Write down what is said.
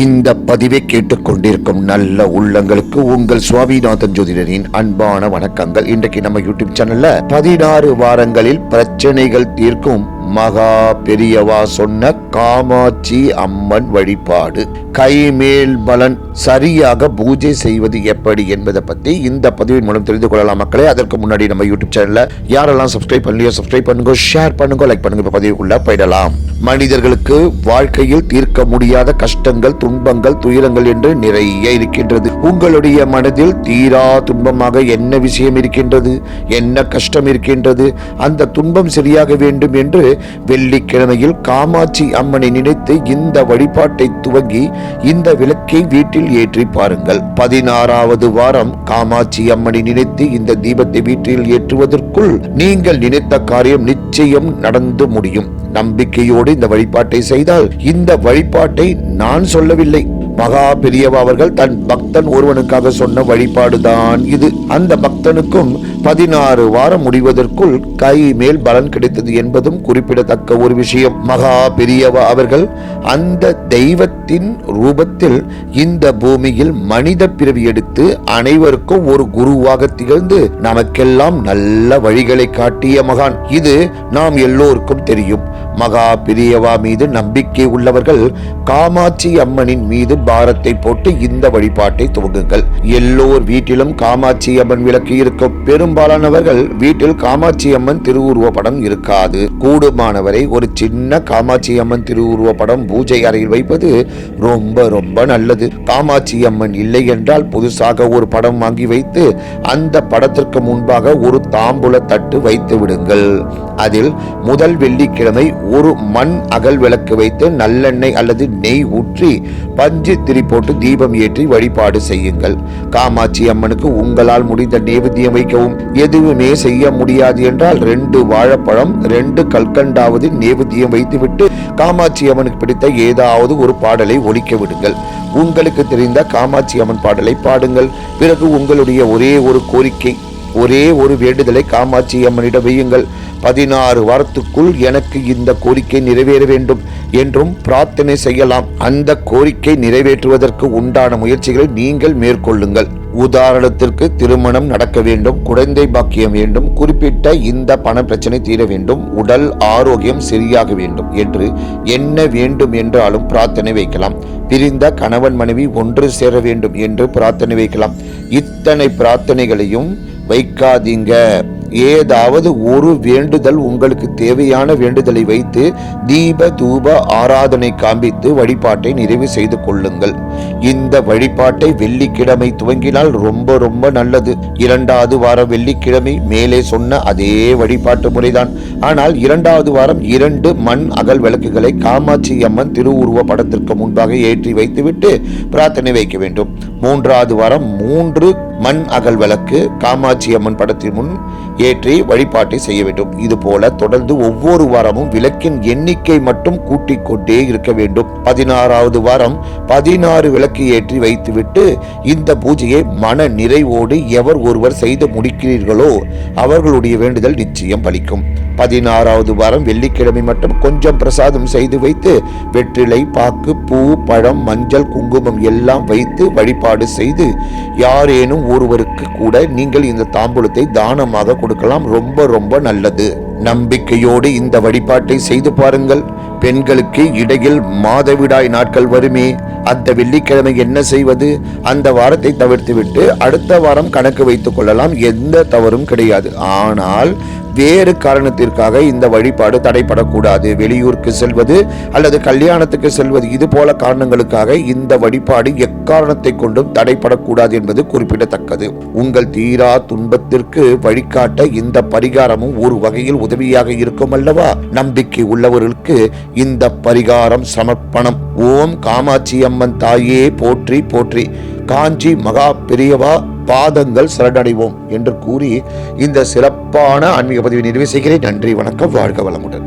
இந்த பதிவை கேட்டுக்கொண்டிருக்கும் நல்ல உள்ளங்களுக்கு உங்கள் சுவாமிநாதன் ஜோதிடரின் அன்பான வணக்கங்கள். இன்றைக்கு நம்ம யூடியூப் சேனல்ல 16 வாரங்களில் பிரச்சனைகள் தீர்க்கும் மகா பெரியவா சொன்ன காமாட்சி அம்மன் வழிபாடு, கைமேல் பலன், சரியாக பூஜை செய்வது எப்படி என்பதை பத்தி இந்த பதிவின் மூலம் தெரிந்து கொள்ளலாம் மக்களே. அதற்கு முன்னாடி நம்ம யூடியூப் சேனல்ல யாரெல்லாம் சப்ஸ்கிரைப் பண்ணலையோ சப்ஸ்கிரைப் பண்ணுங்க, ஷேர் பண்ணுங்க, லைக் பண்ணுங்க. பதிவுக்குள்ள போயிடலாம். மனிதர்களுக்கு வாழ்க்கையில் தீர்க்க முடியாத கஷ்டங்கள், துன்பங்கள், துயரங்கள் என்று நிறைய இருக்கின்றது. உங்களுடைய மனதில் தீரா துன்பமாக என்ன விஷயம் இருக்கின்றது, என்ன கஷ்டம் இருக்கின்றது? அந்த துன்பம் சரியாக வேண்டும் என்று வெள்ளிக்கிழமையில் காமாட்சி அம்மனை நினைத்து இந்த வழிபாட்டை துவங்கி இந்த விளக்கை வீட்டில் ஏற்றி பாருங்கள். 16வது வாரம் காமாட்சி அம்மனை நினைத்து இந்த தீபத்தை வீட்டில் ஏற்றுவதற்குள் நீங்கள் நினைத்த காரியம் நிச்சயம் நடந்து முடியும். நம்பிக்கையோடு இந்த வழிபாட்டை செய்தால், இந்த வழிபாட்டை நான் சொல்லவில்லை, மகா பெரியவா அவர்கள் தன் பக்தன் ஒருவனுக்காக சொன்ன வழிபாடுதான் இது. அந்த பக்தனுக்கும் 16 வாரம் முடிவதற்குள் கை மேல் பலன் கிடைத்தது என்பதும் குறிப்பிடத்தக்க ஒரு விஷயம். மகா பெரியவா அவர்கள் அந்த தெய்வத்தின் ரூபத்தில் இந்த பூமியில் மனித பிறவி எடுத்து அனைவருக்கும் ஒரு குருவாக திகழ்ந்து நமக்கெல்லாம் நல்ல வழிகளை காட்டிய மகான். இது நாம் எல்லோருக்கும் தெரியும். மகா பெரியவா மீது நம்பிக்கை உள்ளவர்கள் காமாட்சி அம்மனின் மீது பாரத்தை போட்டு இந்த வழிபாட்டை துவங்குங்கள். எல்லோர் வீட்டிலும் காமாட்சி அம்மன் விளக்கு இருக்கும். பெரும்பாலானவர்கள் வீட்டில் காமாட்சி அம்மன் திருவுருவ படம் இருக்காது. கூடுமானவரை ஒரு சின்ன காமாட்சி அம்மன் திருவுருவ படம் பூஜை அறையில் வைப்பது ரொம்ப ரொம்ப நல்லது. காமாட்சி அம்மன் இல்லை என்றால் புதுசாக ஒரு படம் வாங்கி வைத்து அந்த படத்திற்கு முன்பாக ஒரு தாம்பூல தட்டு வைத்து விடுங்கள். அதில் முதல் வெள்ளிக்கிழமை ஒரு மண் அகல் விளக்கு வைத்து நல்லெண்ணெய் அல்லது நெய் ஊற்றி பஞ்சு திரி போட்டு தீபம் ஏற்றி வழிபாடு செய்யுங்கள். காமாட்சி அம்மனுக்கு உங்களால் முடிந்த நைவேத்தியம் வைக்கவும். எதுவுமே செய்ய முடியாது என்றால் 2 வாழைப்பழம் 2 கல்கண்டாவது நைவேத்தியம் வைத்துவிட்டு காமாட்சி அம்மனுக்கு பிடித்த ஏதாவது ஒரு பாடலை ஒலிக்க விடுங்கள். உங்களுக்கு தெரிந்த காமாட்சி அம்மன் பாடலை பாடுங்கள். பிறகு உங்களுடைய ஒரே ஒரு கோரிக்கை, ஒரே ஒரு வேண்டுதலை காமாட்சி அம்மனிடம் வையுங்கள். 16 வாரத்துக்குள் எனக்கு இந்த கோரிக்கை நிறைவேற வேண்டும் என்றும் பிரார்த்தனை செய்யலாம். அந்த கோரிக்கை நிறைவேற்றுவதற்கு உண்டான முயற்சிகளை நீங்கள் மேற்கொள்ளுங்கள். உதாரணத்திற்கு திருமணம் நடக்க வேண்டும், குழந்தை பாக்கியம் வேண்டும், குறிப்பிட்ட இந்த பண பிரச்சனை தீர வேண்டும், உடல் ஆரோக்கியம் சரியாக வேண்டும் என்று என்ன வேண்டும் என்றாலும் பிரார்த்தனை வைக்கலாம். பிரிந்த கணவன் மனைவி ஒன்று சேர வேண்டும் என்று பிரார்த்தனை வைக்கலாம். இத்தனை பிரார்த்தனைகளையும் வைக்காதீங்க. ஏதாவது ஒரு வேண்டுதல், உங்களுக்கு தேவையான வேண்டுதலை வைத்து தீப தூப ஆராதனை காண்பித்து வழிபாட்டை நிறைவு செய்து கொள்ளுங்கள். இந்த வழிபாட்டை வெள்ளிக்கிழமை துவங்கினால் ரொம்ப ரொம்ப நல்லது. 2வது வாரம் வெள்ளிக்கிழமை மேலே சொன்ன அதே வழிபாட்டு முறைதான். ஆனால் 2வது வாரம் 2 மண் அகல் விளக்குகளை காமாட்சி அம்மன் திருவுருவ படத்திற்கு முன்பாக ஏற்றி வைத்துவிட்டு பிரார்த்தனை வைக்க வேண்டும். 3வது வாரம் 3 மண் அகல் விளக்கு காமாட்சி அம்மன் படத்தின் முன் ஏற்றி வழிபாட்டை செய்ய வேண்டும். இது போல தொடர்ந்து ஒவ்வொரு வாரமும் விளக்கின் எண்ணிக்கை மட்டும் கூட்டிக் கொண்டே இருக்க வேண்டும். 16வது வாரம் 16 விளக்கு ஏற்றி வைத்துவிட்டு இந்த பூஜையை மன நிறைவோடு எவர் ஒருவர் செய்து முடிக்கிறீர்களோ அவர்களுடைய வேண்டுதல் நிச்சயம் பலிக்கும். 16வது வாரம் வெள்ளிக்கிழமை மட்டும் கொஞ்சம் பிரசாதம் செய்து வைத்து வெற்றிலை, பாக்கு, பூ, பழம், மஞ்சள், குங்குமம் எல்லாம் வைத்து வழிபாடு செய்து யாரேனும் ஒருவருக்கு கூட நீங்கள் இந்த தாம்பூலத்தை தானமாக கொடுக்கலாம். ரொம்ப ரொம்ப நல்லது. நம்பிக்கையோடு இந்த வழிபாட்டை செய்து பாருங்கள். பெண்களுக்கு இடையில் மாதவிடாய் நாட்கள் வருமே, அந்த வெள்ளிக்கிழமை என்ன செய்வது? அந்த வாரத்தை தவிர்த்துவிட்டு அடுத்த வாரம் கணக்கு வைத்துக் கொள்ளலாம். எந்த தவறும் கிடையாது. ஆனால் வேறு காரணத்திற்காக இந்த வழிபாடு தடைபடக்கூடாது. வெளியூருக்கு செல்வது அல்லது கல்யாணத்துக்கு செல்வது, இது போல காரணங்களுக்காக இந்த வழிபாடு எக்காரணத்தை கொண்டும் தடைபடக்கூடாது என்பது குறிப்பிடத்தக்கது. உங்கள் தீரா துன்பத்திற்கு வழிகாட்ட இந்த பரிகாரமும் ஒரு வகையில் உதவியாக இருக்கும் அல்லவா? நம்பிக்கை உள்ளவர்களுக்கு இந்த பரிகாரம் சமர்ப்பணம். ஓம் காமாட்சி அம்மன் தாயே போற்றி போற்றி, காஞ்சி மகா பெரியவா பாதங்கள் சரணடைவோம் என்று கூறி இந்த சிறப்பான ஆன்மீக பதிவை நிறைவு செய்கிறேன். நன்றி, வணக்கம், வாழ்க வளமுடன்.